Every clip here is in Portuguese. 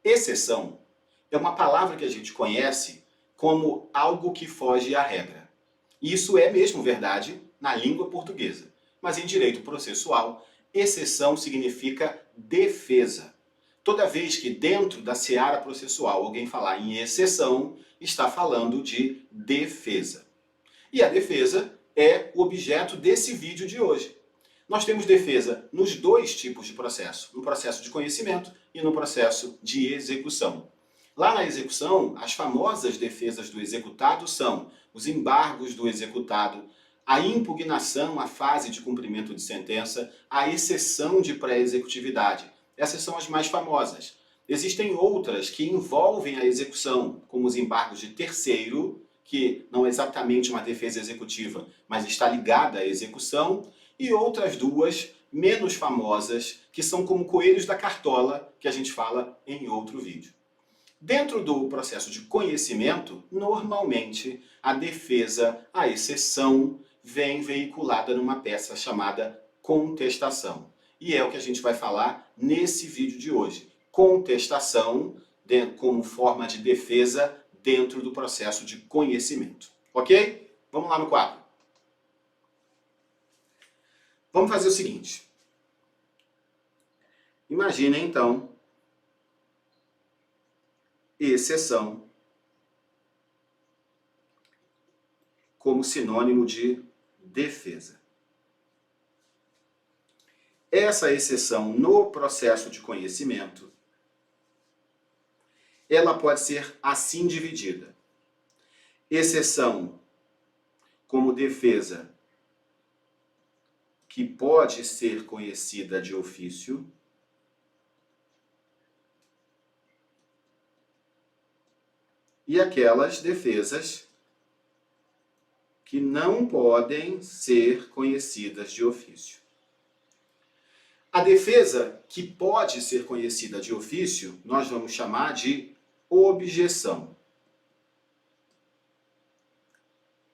Exceção é uma palavra que a gente conhece como algo que foge à regra. E isso é mesmo verdade na língua portuguesa. Mas em direito processual, exceção significa defesa. Toda vez que dentro da seara processual alguém falar em exceção, está falando de defesa. E a defesa é o objeto desse vídeo de hoje. Nós temos defesa nos dois tipos de processo, no processo de conhecimento e no processo de execução. Lá na execução, as famosas defesas do executado são os embargos do executado, a impugnação à fase de cumprimento de sentença, a exceção de pré-executividade. Essas são as mais famosas. Existem outras que envolvem a execução, como os embargos de terceiro, que não é exatamente uma defesa executiva, mas está ligada à execução, e outras duas, menos famosas, que são como coelhos da cartola, que a gente fala em outro vídeo. Dentro do processo de conhecimento, normalmente, a defesa, a exceção, vem veiculada numa peça chamada contestação. E é o que a gente vai falar nesse vídeo de hoje. Contestação como forma de defesa dentro do processo de conhecimento. Ok? Vamos lá no quadro. Vamos fazer o seguinte. Imagine, então, exceção como sinônimo de defesa. Essa exceção no processo de conhecimento, ela pode ser assim dividida. Exceção como defesa que pode ser conhecida de ofício, e aquelas defesas que não podem ser conhecidas de ofício. A defesa que pode ser conhecida de ofício, nós vamos chamar de objeção.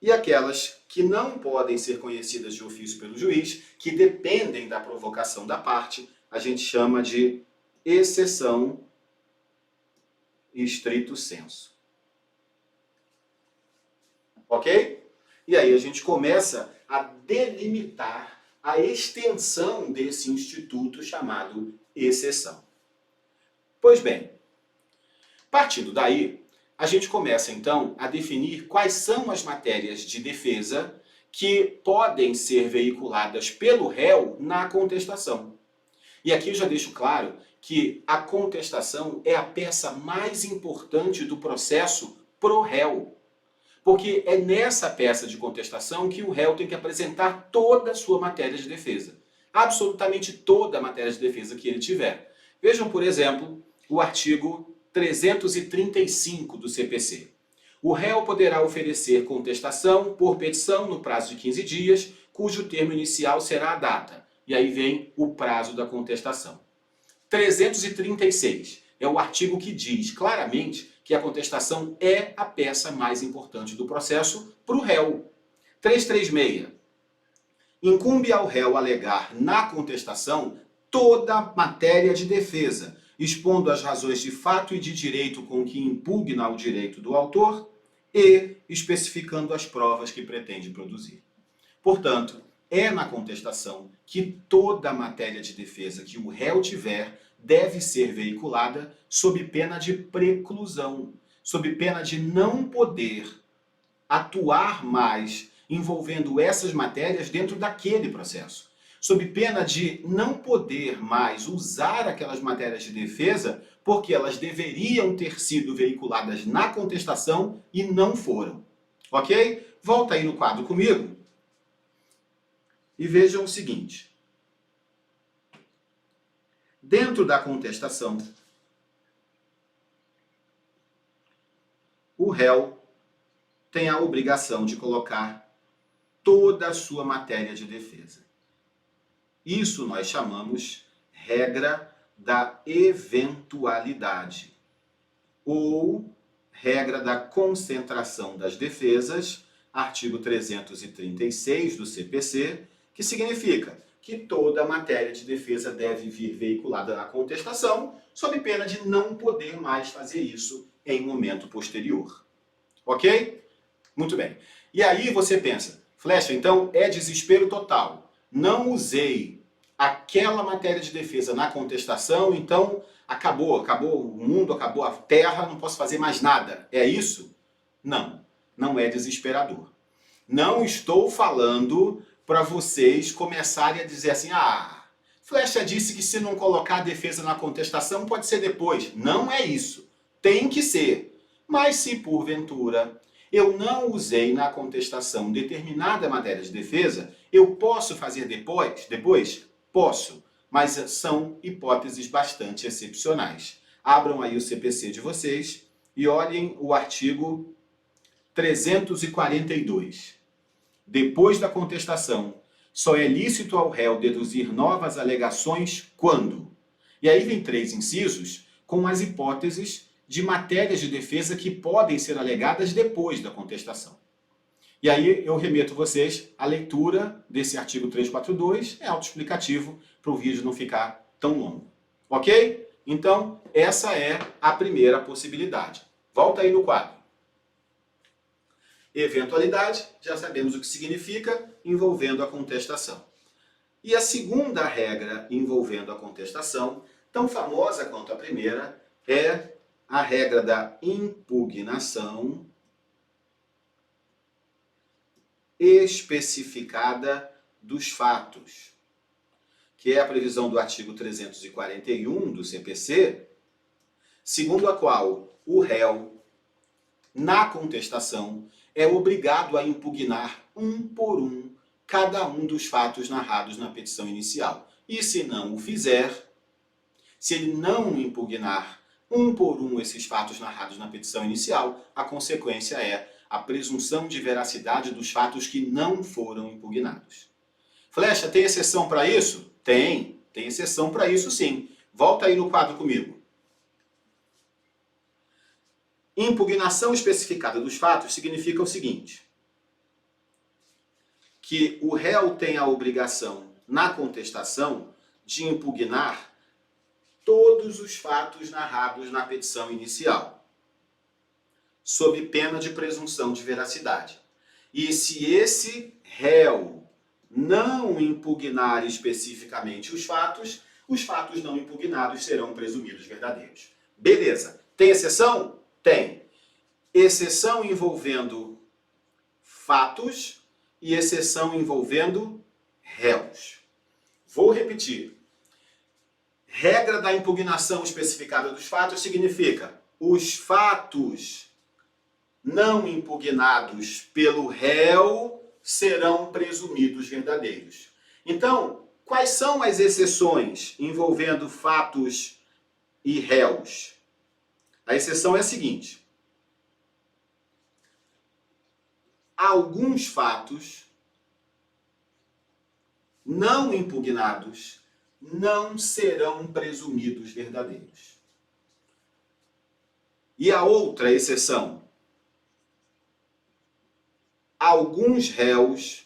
E aquelas que não podem ser conhecidas de ofício pelo juiz, que dependem da provocação da parte, a gente chama de exceção stricto sensu. Ok? E aí a gente começa a delimitar a extensão desse instituto chamado exceção. Pois bem, partindo daí, a gente começa então a definir quais são as matérias de defesa que podem ser veiculadas pelo réu na contestação. E aqui eu já deixo claro que a contestação é a peça mais importante do processo pro réu. Porque é nessa peça de contestação que o réu tem que apresentar toda a sua matéria de defesa. Absolutamente toda a matéria de defesa que ele tiver. Vejam, por exemplo, o artigo 335 do CPC. O réu poderá oferecer contestação por petição no prazo de 15 dias, cujo termo inicial será a data. E aí vem o prazo da contestação. 336 é o artigo que diz claramente que a contestação é a peça mais importante do processo para o réu. 336. Incumbe ao réu alegar na contestação toda a matéria de defesa, expondo as razões de fato e de direito com que impugna o direito do autor e especificando as provas que pretende produzir. Portanto, é na contestação que toda a matéria de defesa que o réu tiver deve ser veiculada sob pena de preclusão, sob pena de não poder atuar mais envolvendo essas matérias dentro daquele processo, sob pena de não poder mais usar aquelas matérias de defesa porque elas deveriam ter sido veiculadas na contestação e não foram. Ok? Volta aí no quadro comigo e vejam o seguinte. Dentro da contestação, o réu tem a obrigação de colocar toda a sua matéria de defesa. Isso nós chamamos regra da eventualidade, ou regra da concentração das defesas, artigo 336 do CPC, que significa que toda matéria de defesa deve vir veiculada na contestação, sob pena de não poder mais fazer isso em momento posterior. Ok? Muito bem. E aí você pensa, Flecha, então é desespero total. Não usei aquela matéria de defesa na contestação, então acabou o mundo, acabou a terra, não posso fazer mais nada. É isso? Não, não é desesperador. Não estou falando para vocês começarem a dizer assim, Flecha disse que se não colocar a defesa na contestação pode ser depois. Não é isso. Tem que ser. Mas se porventura eu não usei na contestação determinada matéria de defesa, eu posso fazer depois? Posso. Mas são hipóteses bastante excepcionais. Abram aí o CPC de vocês e olhem o artigo 342. Depois da contestação, só é lícito ao réu deduzir novas alegações quando? E aí vem 3 incisos com as hipóteses de matérias de defesa que podem ser alegadas depois da contestação. E aí eu remeto vocês à leitura desse artigo 342, é autoexplicativo para o vídeo não ficar tão longo. Ok? Então, essa é a primeira possibilidade. Volta aí no quadro. Eventualidade, já sabemos o que significa, envolvendo a contestação. E a segunda regra envolvendo a contestação, tão famosa quanto a primeira, é a regra da impugnação especificada dos fatos, que é a previsão do artigo 341 do CPC, segundo a qual o réu, na contestação, é obrigado a impugnar um por um cada um dos fatos narrados na petição inicial. E se não o fizer, se ele não impugnar um por um esses fatos narrados na petição inicial, a consequência é a presunção de veracidade dos fatos que não foram impugnados. Flecha, tem exceção para isso? Tem exceção para isso sim. Volta aí no quadro comigo. Impugnação especificada dos fatos significa o seguinte, que o réu tem a obrigação, na contestação, de impugnar todos os fatos narrados na petição inicial, sob pena de presunção de veracidade. E se esse réu não impugnar especificamente os fatos não impugnados serão presumidos verdadeiros. Beleza. Tem exceção? Tem. Exceção envolvendo fatos e exceção envolvendo réus. Vou repetir. Regra da impugnação especificada dos fatos significa os fatos não impugnados pelo réu serão presumidos verdadeiros. Então, quais são as exceções envolvendo fatos e réus? A exceção é a seguinte. Alguns fatos não impugnados não serão presumidos verdadeiros. E a outra exceção. Alguns réus,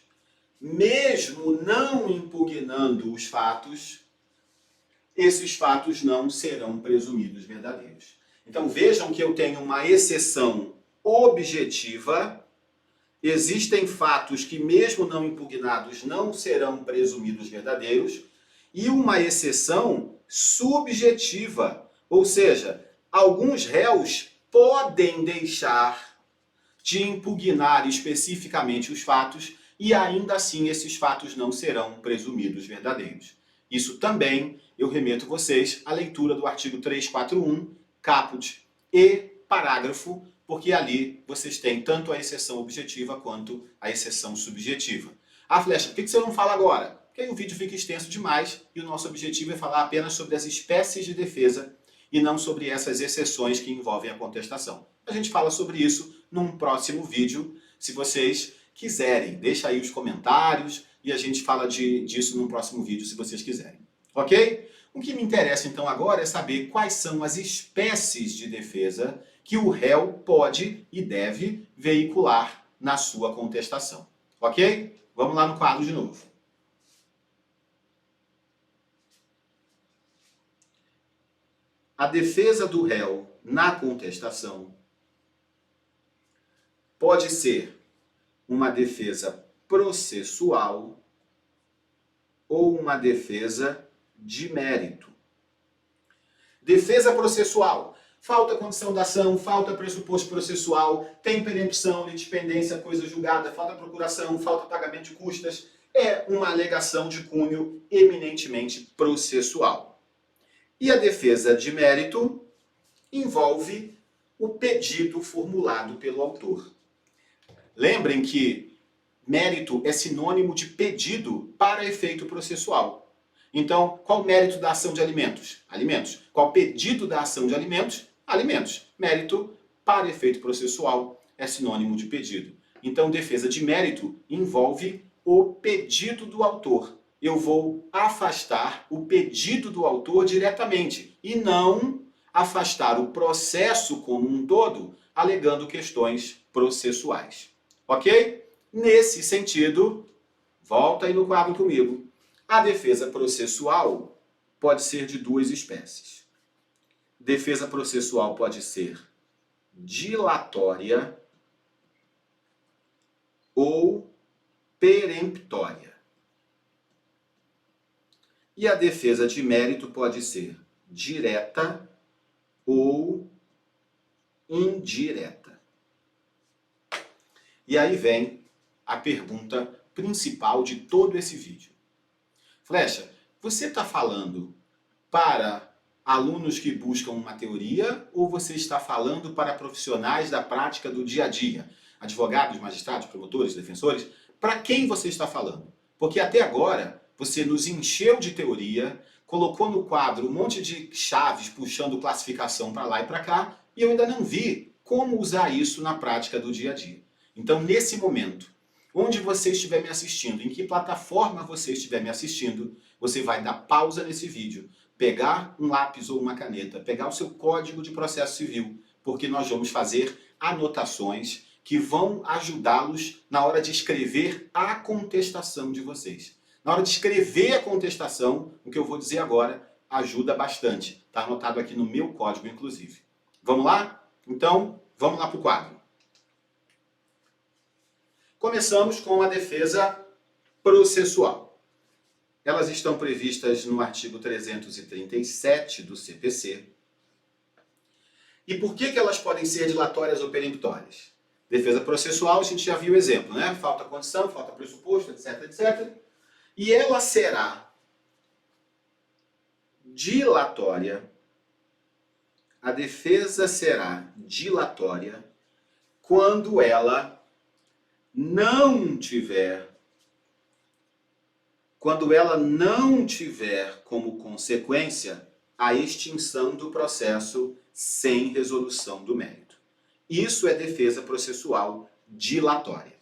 mesmo não impugnando os fatos, esses fatos não serão presumidos verdadeiros. Então vejam que eu tenho uma exceção objetiva. Existem fatos que, mesmo não impugnados, não serão presumidos verdadeiros. E uma exceção subjetiva. Ou seja, alguns réus podem deixar de impugnar especificamente os fatos e ainda assim esses fatos não serão presumidos verdadeiros. Isso também eu remeto vocês à leitura do artigo 341, caput e parágrafo, porque ali vocês têm tanto a exceção objetiva quanto a exceção subjetiva. Flecha, por que você não fala agora? Porque aí o vídeo fica extenso demais e o nosso objetivo é falar apenas sobre as espécies de defesa e não sobre essas exceções que envolvem a contestação. A gente fala sobre isso num próximo vídeo. Se vocês quiserem, deixa aí os comentários e a gente fala disso num próximo vídeo, se vocês quiserem. Ok? O que me interessa então agora é saber quais são as espécies de defesa que o réu pode e deve veicular na sua contestação. Ok? Vamos lá no quadro de novo. a defesa do réu na contestação pode ser uma defesa processual ou uma defesa de mérito. Defesa processual. Falta condição da ação, falta pressuposto processual, tem perempção, litispendência, coisa julgada, falta procuração, falta pagamento de custas. É uma alegação de cunho eminentemente processual. E a defesa de mérito envolve o pedido formulado pelo autor. Lembrem que mérito é sinônimo de pedido para efeito processual. Então, qual o mérito da ação de alimentos? Alimentos. Qual o pedido da ação de alimentos? Alimentos. Mérito para efeito processual é sinônimo de pedido. Então, defesa de mérito envolve o pedido do autor. Eu vou afastar o pedido do autor diretamente e não afastar o processo como um todo, alegando questões processuais. Ok? Nesse sentido, volta aí no quadro comigo. A defesa processual pode ser de duas espécies. Defesa processual pode ser dilatória ou peremptória. E a defesa de mérito pode ser direta ou indireta. E aí vem a pergunta principal de todo esse vídeo. Flecha, você está falando para alunos que buscam uma teoria ou você está falando para profissionais da prática do dia a dia? Advogados, magistrados, promotores, defensores? Para quem você está falando? Porque até agora você nos encheu de teoria, colocou no quadro um monte de chaves puxando classificação para lá e para cá, e eu ainda não vi como usar isso na prática do dia a dia. Então, nesse momento, onde você estiver me assistindo, em que plataforma você estiver me assistindo, você vai dar pausa nesse vídeo, pegar um lápis ou uma caneta, pegar o seu código de processo civil, porque nós vamos fazer anotações que vão ajudá-los na hora de escrever a contestação de vocês. Na hora de escrever a contestação, o que eu vou dizer agora ajuda bastante. Está anotado aqui no meu código, inclusive. Vamos lá? Então, vamos lá para o quadro. Começamos com a defesa processual. Elas estão previstas no artigo 337 do CPC. E por que elas podem ser dilatórias ou peremptórias? Defesa processual, a gente já viu o exemplo, né? Falta condição, falta pressuposto, etc, etc. E ela será dilatória, a defesa será dilatória quando ela não tiver como consequência a extinção do processo sem resolução do mérito. Isso é defesa processual dilatória.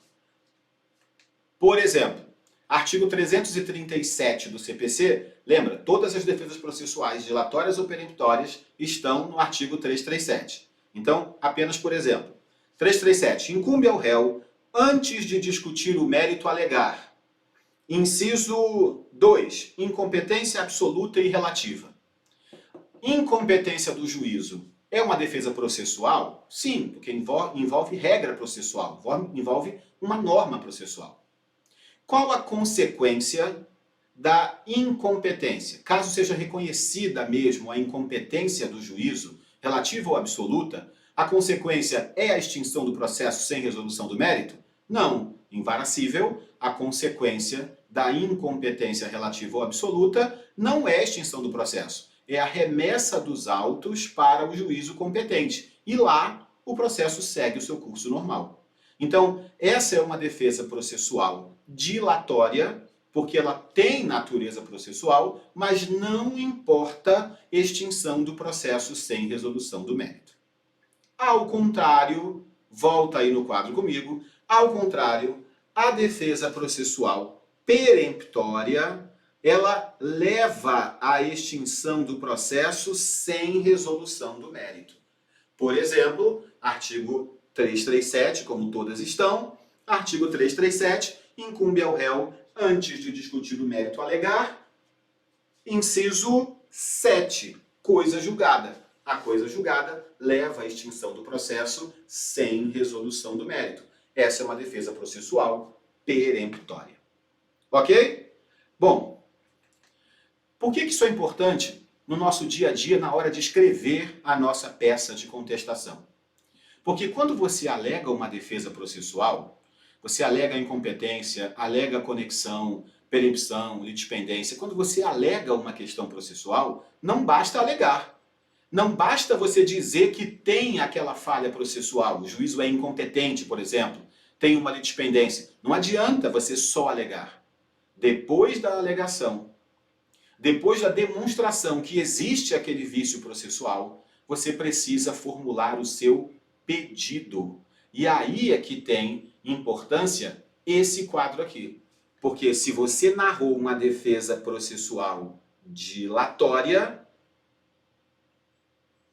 Por exemplo, artigo 337 do CPC, lembra, todas as defesas processuais dilatórias ou peremptórias estão no artigo 337. Então, apenas por exemplo, 337, incumbe ao réu, antes de discutir o mérito, alegar. Inciso 2, incompetência absoluta e relativa. Incompetência do juízo é uma defesa processual? Sim, porque envolve regra processual, envolve uma norma processual. Qual a consequência da incompetência? Caso seja reconhecida mesmo a incompetência do juízo, relativa ou absoluta, a consequência é a extinção do processo sem resolução do mérito? Não. Invaracível, a consequência da incompetência relativa ou absoluta não é a extinção do processo, é a remessa dos autos para o juízo competente. E lá, o processo segue o seu curso normal. Então, essa é uma defesa processual dilatória, porque ela tem natureza processual, mas não importa extinção do processo sem resolução do mérito. Ao contrário, volta aí no quadro comigo, ao contrário, a defesa processual peremptória, ela leva à extinção do processo sem resolução do mérito. Por exemplo, artigo 337, como todas estão, artigo 337, incumbe ao réu, antes de discutir o mérito, alegar. Inciso 7, coisa julgada. A coisa julgada leva à extinção do processo sem resolução do mérito. Essa é uma defesa processual peremptória. Ok? Bom, por que isso é importante no nosso dia a dia na hora de escrever a nossa peça de contestação? Porque quando você alega uma defesa processual, você alega incompetência, alega conexão, perempção, litispendência. Quando você alega uma questão processual, não basta alegar. Não basta você dizer que tem aquela falha processual, o juízo é incompetente, por exemplo, tem uma litispendência. Não adianta você só alegar. Depois da alegação, depois da demonstração que existe aquele vício processual, você precisa formular o seu pedido. E aí é que tem importância esse quadro aqui. Porque se você narrou uma defesa processual dilatória,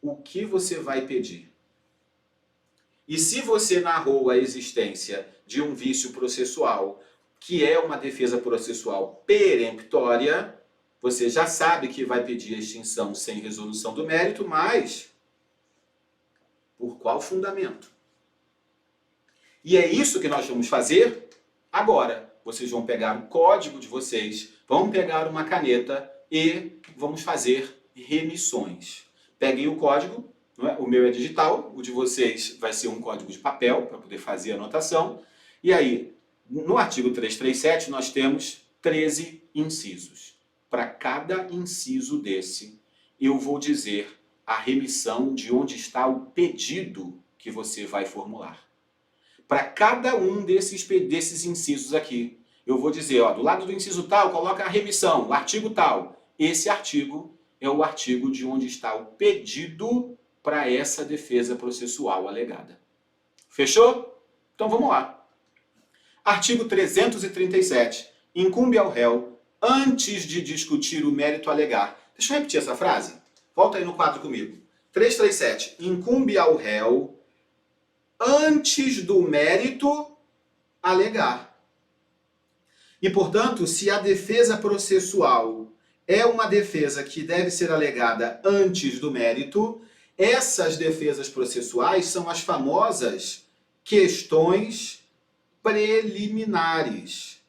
o que você vai pedir? E se você narrou a existência de um vício processual, que é uma defesa processual peremptória, você já sabe que vai pedir a extinção sem resolução do mérito, mas por qual fundamento? E é isso que nós vamos fazer agora. Vocês vão pegar o código de vocês, vão pegar uma caneta e vamos fazer remissões. Peguem o código, não é? O meu é digital, o de vocês vai ser um código de papel para poder fazer a anotação. E aí, no artigo 337, nós temos 13 incisos. Para cada inciso desse, eu vou dizer a remissão de onde está o pedido que você vai formular. Para cada um desses incisos aqui, eu vou dizer, ó, do lado do inciso tal, coloca a remissão, o artigo tal. Esse artigo é o artigo de onde está o pedido para essa defesa processual alegada. Fechou? Então vamos lá. Artigo 337. Incumbe ao réu, antes de discutir o mérito alegar. Deixa eu repetir essa frase. Volta aí no quadro comigo. 337. Incumbe ao réu, antes do mérito alegar. E, portanto, se a defesa processual é uma defesa que deve ser alegada antes do mérito, essas defesas processuais são as famosas questões preliminares.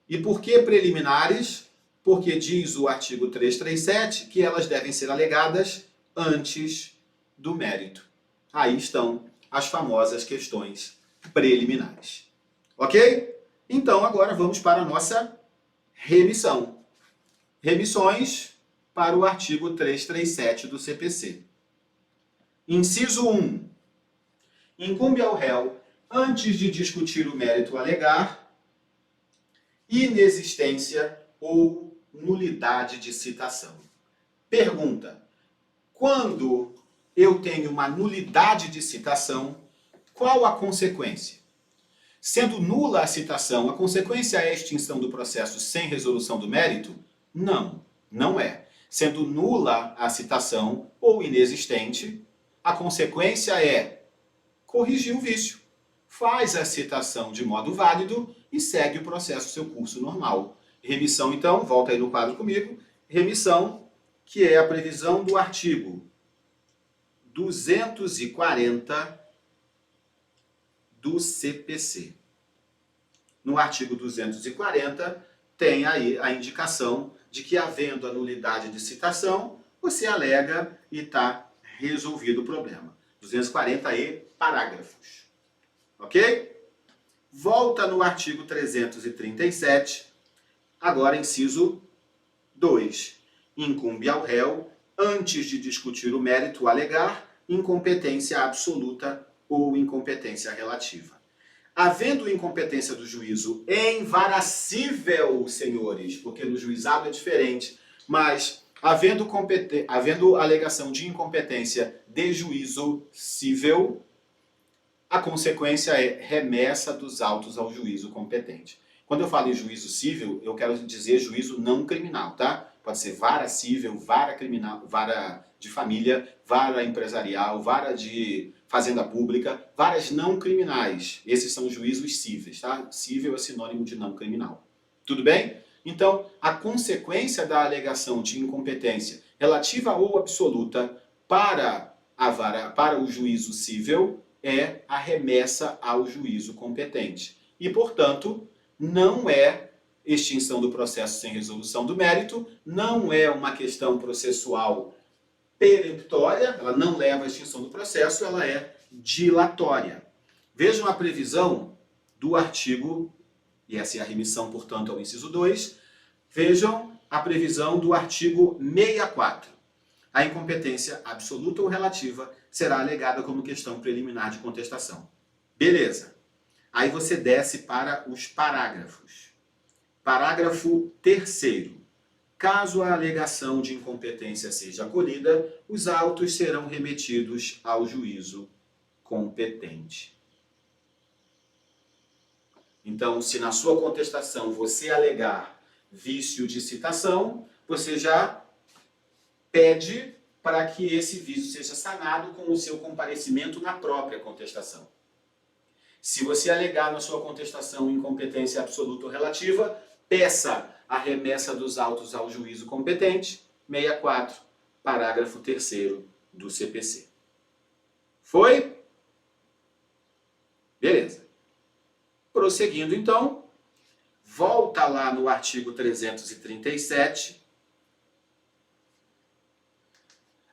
E por que preliminares? Porque diz o artigo 337 que elas devem ser alegadas antes do mérito. Aí estão as famosas questões preliminares. Ok? Então, agora vamos para a nossa remissão. Remissões para o artigo 337 do CPC. Inciso 1. Incumbe ao réu, antes de discutir o mérito alegar, inexistência ou nulidade de citação. Pergunta: quando eu tenho uma nulidade de citação, qual a consequência? Sendo nula a citação, a consequência é a extinção do processo sem resolução do mérito? Não, não é. Sendo nula a citação ou inexistente, a consequência é corrigir o vício. Faz a citação de modo válido e segue o processo seu curso normal. Remissão, então, volta aí no quadro comigo. Remissão, que é a previsão do artigo 240 do CPC. No artigo 240, tem aí a indicação de que, havendo a nulidade de citação, você alega e está resolvido o problema. 240E, parágrafos. Ok? Volta no artigo 337, agora inciso 2. Incumbe ao réu, antes de discutir o mérito, alegar incompetência absoluta ou incompetência relativa. Havendo incompetência do juízo invaracível, senhores, porque no juizado é diferente, mas havendo alegação de incompetência de juízo cível, a consequência é remessa dos autos ao juízo competente. Quando eu falo em juízo cível, eu quero dizer juízo não criminal, tá? Pode ser vara cível, vara criminal, vara de família, vara empresarial, vara de fazenda pública, varas não criminais. Esses são juízos cíveis, tá? Cível é sinônimo de não criminal. Tudo bem? Então, a consequência da alegação de incompetência relativa ou absoluta para o juízo cível é a remessa ao juízo competente. E, portanto, não é extinção do processo sem resolução do mérito, não é uma questão processual peremptória, ela não leva à extinção do processo, ela é dilatória. Vejam a previsão do artigo, e essa é a remissão, portanto, ao inciso 2, vejam a previsão do artigo 64. A incompetência absoluta ou relativa será alegada como questão preliminar de contestação. Beleza. Aí você desce para os parágrafos. Parágrafo 3º. Caso a alegação de incompetência seja acolhida, os autos serão remetidos ao juízo competente. Então, se na sua contestação você alegar vício de citação, você já pede para que esse vício seja sanado com o seu comparecimento na própria contestação. Se você alegar na sua contestação incompetência absoluta ou relativa, peça a remessa dos autos ao juízo competente, 64, parágrafo 3º do CPC. Foi? Beleza. Prosseguindo, então, volta lá no artigo 337.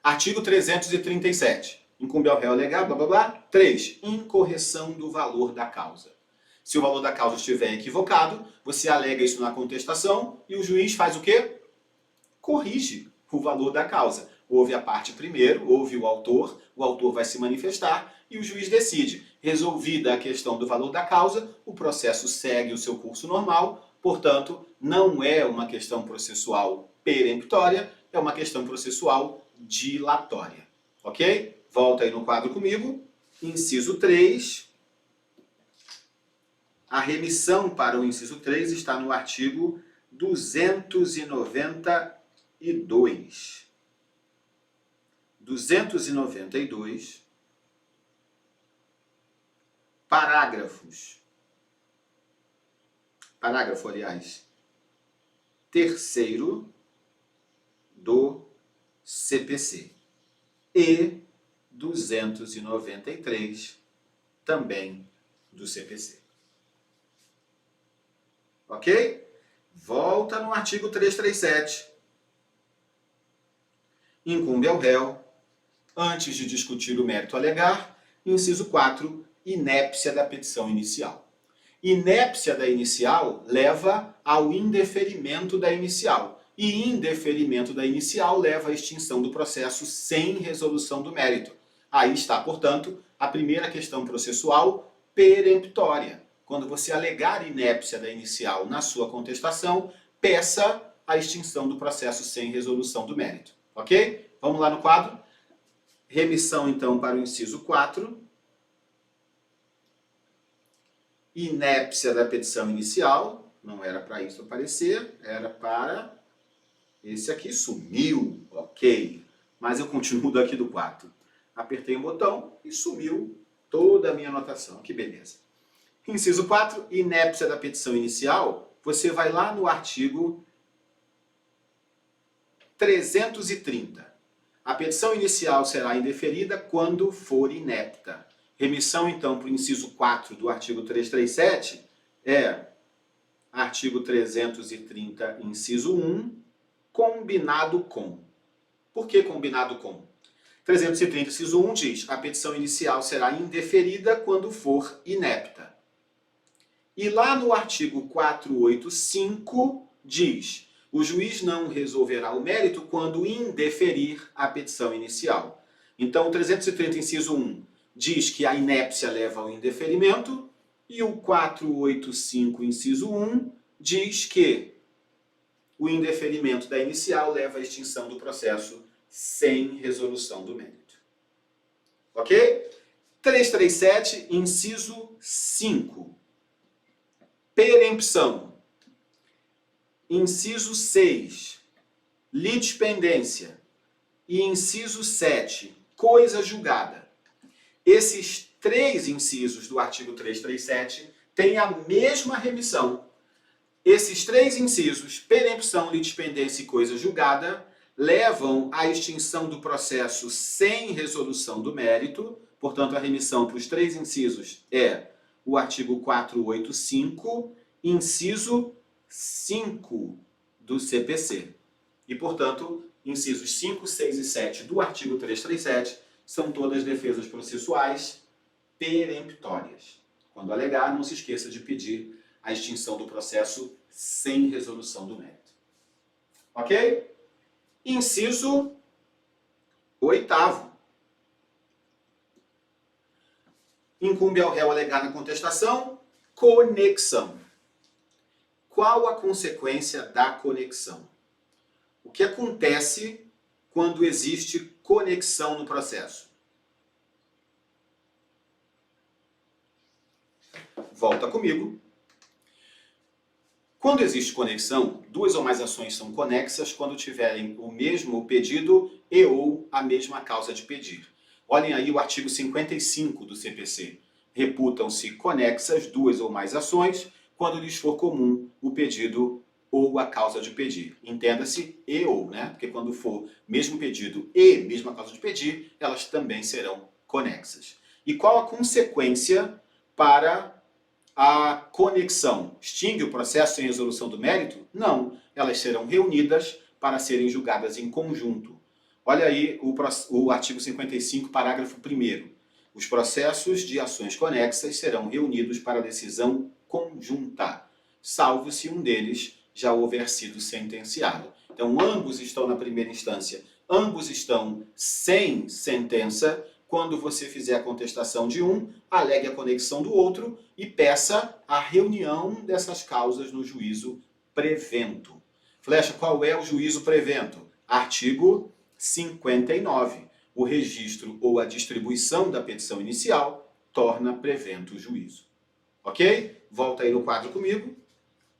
Artigo 337. Incumbe ao réu alegar, blá, blá, blá. 3. Incorreção do valor da causa. Se o valor da causa estiver equivocado, você alega isso na contestação e o juiz faz o quê? Corrige o valor da causa. Houve a parte primeiro, houve o autor vai se manifestar e o juiz decide. Resolvida a questão do valor da causa, o processo segue o seu curso normal, portanto, não é uma questão processual peremptória, é uma questão processual dilatória. Ok? Volta aí no quadro comigo. Inciso 3. A remissão para o inciso 3 está no artigo 292. 292, parágrafo, aliás, 3º do CPC e 293 também do CPC. Ok? Volta no artigo 337. Incumbe ao réu, antes de discutir o mérito a alegar, inciso 4, inépcia da petição inicial. Inépcia da inicial leva ao indeferimento da inicial. E indeferimento da inicial leva à extinção do processo sem resolução do mérito. Aí está, portanto, a primeira questão processual peremptória. Quando você alegar inépcia da inicial na sua contestação, peça a extinção do processo sem resolução do mérito. Ok? Vamos lá no quadro. Remissão, então, para o inciso 4. Inépcia da petição inicial. Não era para isso aparecer, era para... Esse aqui sumiu, ok. Mas eu continuo daqui do 4. Apertei o botão e sumiu toda a minha anotação. Que beleza. Inciso 4, inépcia da petição inicial. Você vai lá no artigo 330. A petição inicial será indeferida quando for inepta. Remissão, então, para o inciso 4 do artigo 337 é artigo 330, inciso 1, combinado com. Por que combinado com? 330, inciso 1 diz: a petição inicial será indeferida quando for inepta. E lá no artigo 485 diz: o juiz não resolverá o mérito quando indeferir a petição inicial. Então, o 330, inciso 1, diz que a inépcia leva ao indeferimento, e o 485, inciso 1, diz que o indeferimento da inicial leva à extinção do processo sem resolução do mérito. Ok? 337, inciso 5. Perempção. Inciso 6, litispendência. E inciso 7, coisa julgada. Esses 3 incisos do artigo 337 têm a mesma remissão. Esses 3 incisos, perempção, litispendência e coisa julgada, levam à extinção do processo sem resolução do mérito. Portanto, a remissão para os 3 incisos é o artigo 485, inciso 5 do CPC. E, portanto, incisos 5, 6 e 7 do artigo 337 são todas defesas processuais peremptórias. Quando alegar, não se esqueça de pedir a extinção do processo sem resolução do mérito. Ok? Inciso 8º. Incumbe ao réu alegar na contestação conexão. Qual a consequência da conexão? O que acontece quando existe conexão no processo? Volta comigo. Quando existe conexão, 2 ou mais ações são conexas quando tiverem o mesmo pedido e ou a mesma causa de pedir. Olhem aí o artigo 55 do CPC. Reputam-se conexas 2 ou mais ações quando lhes for comum o pedido ou a causa de pedir. Entenda-se e ou, né? Porque quando for mesmo pedido e mesma causa de pedir, elas também serão conexas. E qual a consequência para a conexão? Extingue o processo sem resolução do mérito? Não. Elas serão reunidas para serem julgadas em conjunto. Olha aí o artigo 55, parágrafo 1º. Os processos de ações conexas serão reunidos para decisão conjunta, salvo se um deles já houver sido sentenciado. Então, ambos estão na primeira instância, ambos estão sem sentença. Quando você fizer a contestação de um, alegue a conexão do outro e peça a reunião dessas causas no juízo prevento. Flecha, qual é o juízo prevento? Artigo 59. O registro ou a distribuição da petição inicial torna prevento o juízo. Ok? Volta aí no quadro comigo.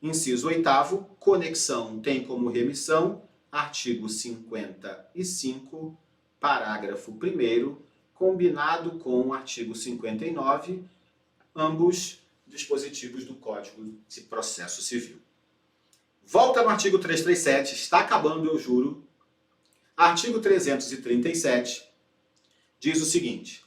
Inciso 8º, conexão tem como remissão, artigo 55, parágrafo 1º, combinado com o artigo 59, ambos dispositivos do Código de Processo Civil. Volta no artigo 337, está acabando, eu juro. Artigo 337 diz o seguinte: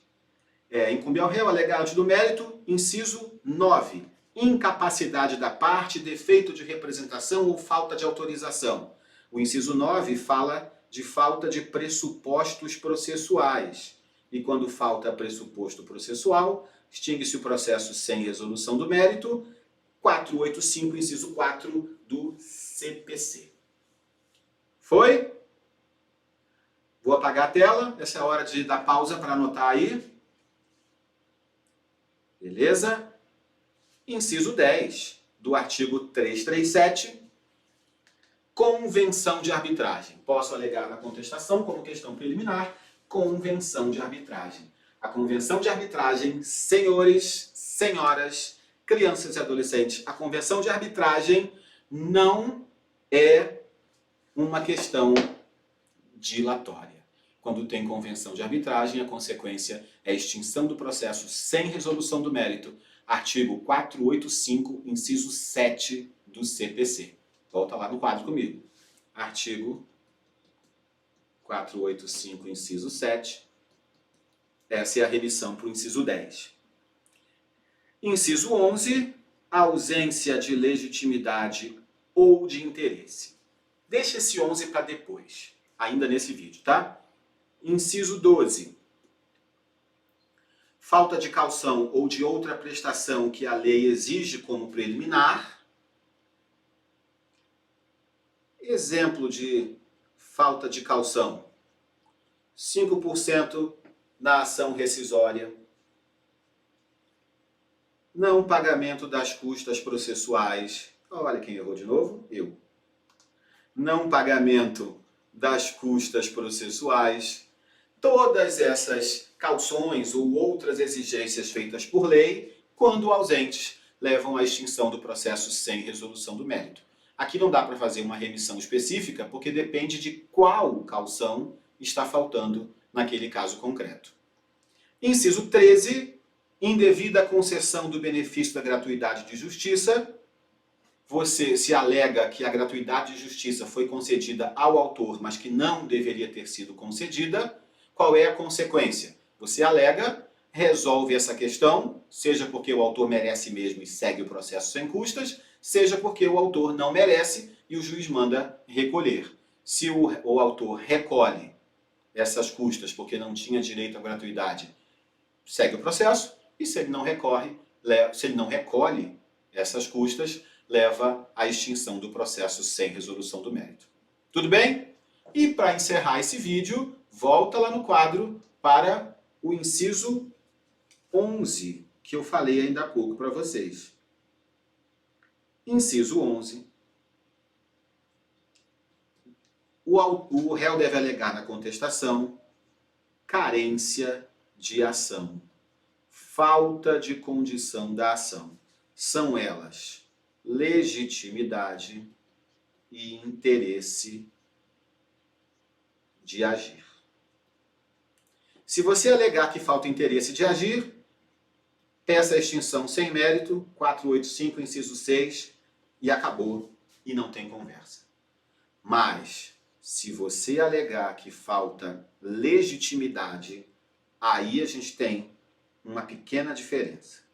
incumbe ao réu alegar ante do mérito, inciso 9, incapacidade da parte, defeito de representação ou falta de autorização. O inciso 9 fala de falta de pressupostos processuais. E quando falta pressuposto processual, extingue-se o processo sem resolução do mérito, 485, inciso 4 do CPC. Foi? Vou apagar a tela, essa é a hora de dar pausa para anotar aí. Beleza? Inciso 10 do artigo 337, convenção de arbitragem. Posso alegar na contestação como questão preliminar, convenção de arbitragem. A convenção de arbitragem, senhores, senhoras, crianças e adolescentes, a convenção de arbitragem não é uma questão dilatória. Quando tem convenção de arbitragem, a consequência é a extinção do processo sem resolução do mérito. Artigo 485, inciso 7 do CPC. Volta lá no quadro comigo. Artigo 485, inciso 7. Essa é a remissão para o inciso 10. Inciso 11, ausência de legitimidade ou de interesse. Deixa esse 11 para depois, ainda nesse vídeo, tá? Inciso 12. Falta de caução ou de outra prestação que a lei exige como preliminar. Exemplo de falta de caução: 5% na ação rescisória, não pagamento das custas processuais. Olha quem errou de novo, eu. Não pagamento das custas processuais. Todas essas cauções ou outras exigências feitas por lei, quando ausentes, levam à extinção do processo sem resolução do mérito. Aqui não dá para fazer uma remissão específica, porque depende de qual caução está faltando naquele caso concreto. Inciso 13, indevida concessão do benefício da gratuidade de justiça. você se alega que a gratuidade de justiça foi concedida ao autor, mas que não deveria ter sido concedida, qual é a consequência? Você alega, resolve essa questão, seja porque o autor merece mesmo e segue o processo sem custas, seja porque o autor não merece e o juiz manda recolher. Se o autor recolhe essas custas porque não tinha direito à gratuidade, segue o processo, e se ele não recolhe essas custas, leva à extinção do processo sem resolução do mérito. Tudo bem? E para encerrar esse vídeo, volta lá no quadro para o inciso 11, que eu falei ainda há pouco para vocês. Inciso 11. O réu deve alegar na contestação carência de ação, falta de condição da ação. São elas legitimidade e interesse de agir. Se você alegar que falta interesse de agir, peça a extinção sem mérito, 485, inciso 6, e acabou, e não tem conversa. Mas, se você alegar que falta legitimidade, aí a gente tem uma pequena diferença.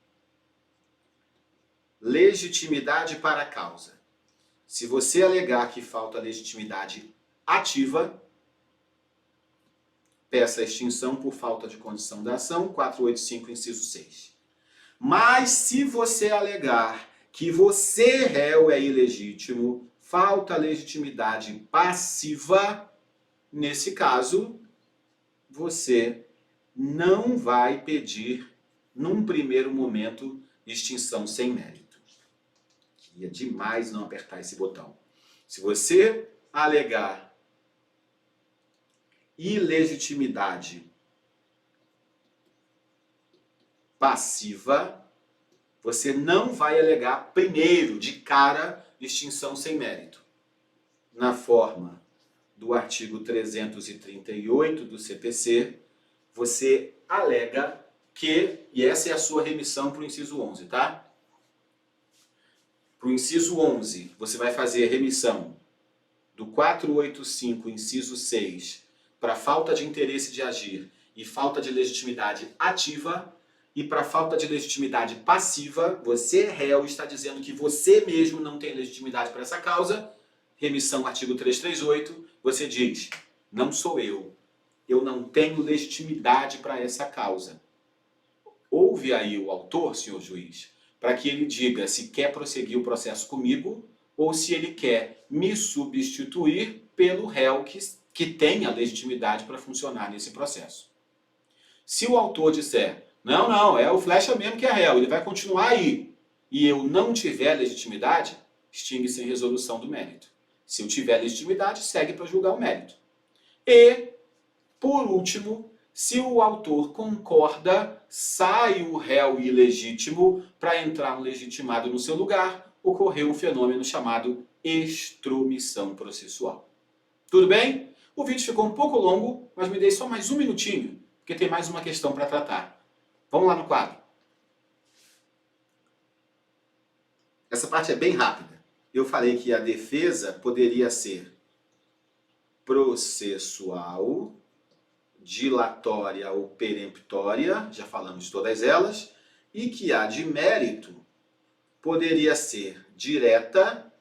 Legitimidade para a causa. Se você alegar que falta legitimidade ativa, peça a extinção por falta de condição da ação, 485, inciso 6. Mas se você alegar que você, réu, é ilegítimo, falta legitimidade passiva, nesse caso, você não vai pedir, num primeiro momento, extinção sem mérito. Queria demais não apertar esse botão. Se você alegar ilegitimidade passiva, você não vai alegar primeiro, de cara, extinção sem mérito. Na forma do artigo 338 do CPC, você alega que, e essa é a sua remissão para o inciso 11, tá? Para o inciso 11, você vai fazer a remissão do 485, inciso 6, para falta de interesse de agir e falta de legitimidade ativa, e para falta de legitimidade passiva, você, réu, está dizendo que você mesmo não tem legitimidade para essa causa, remissão artigo 338, você diz, não sou eu não tenho legitimidade para essa causa. Ouve aí o autor, senhor juiz, para que ele diga se quer prosseguir o processo comigo ou se ele quer me substituir pelo réu que tem a legitimidade para funcionar nesse processo. Se o autor disser, não, é o Flecha mesmo que é réu, ele vai continuar aí, e eu não tiver legitimidade, extingue sem resolução do mérito. Se eu tiver legitimidade, segue para julgar o mérito. E, por último, se o autor concorda, sai o réu ilegítimo para entrar um legitimado no seu lugar, ocorreu um fenômeno chamado extromissão processual. Tudo bem? O vídeo ficou um pouco longo, mas me dei só mais um minutinho, porque tem mais uma questão para tratar. Vamos lá no quadro. Essa parte é bem rápida. Eu falei que a defesa poderia ser processual, dilatória ou peremptória, já falamos de todas elas, e que a de mérito poderia ser direta,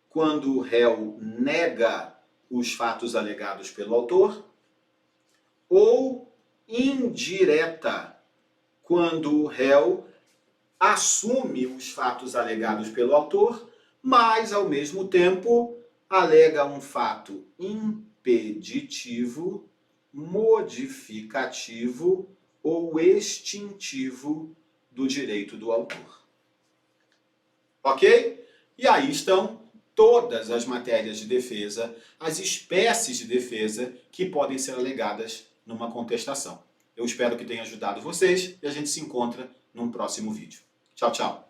quando o réu nega os fatos alegados pelo autor, ou indireta, quando o réu assume os fatos alegados pelo autor, mas, ao mesmo tempo, alega um fato impeditivo, modificativo ou extintivo do direito do autor. Ok? E aí estão todas as matérias de defesa, as espécies de defesa que podem ser alegadas numa contestação. Eu espero que tenha ajudado vocês e a gente se encontra num próximo vídeo. Tchau, tchau!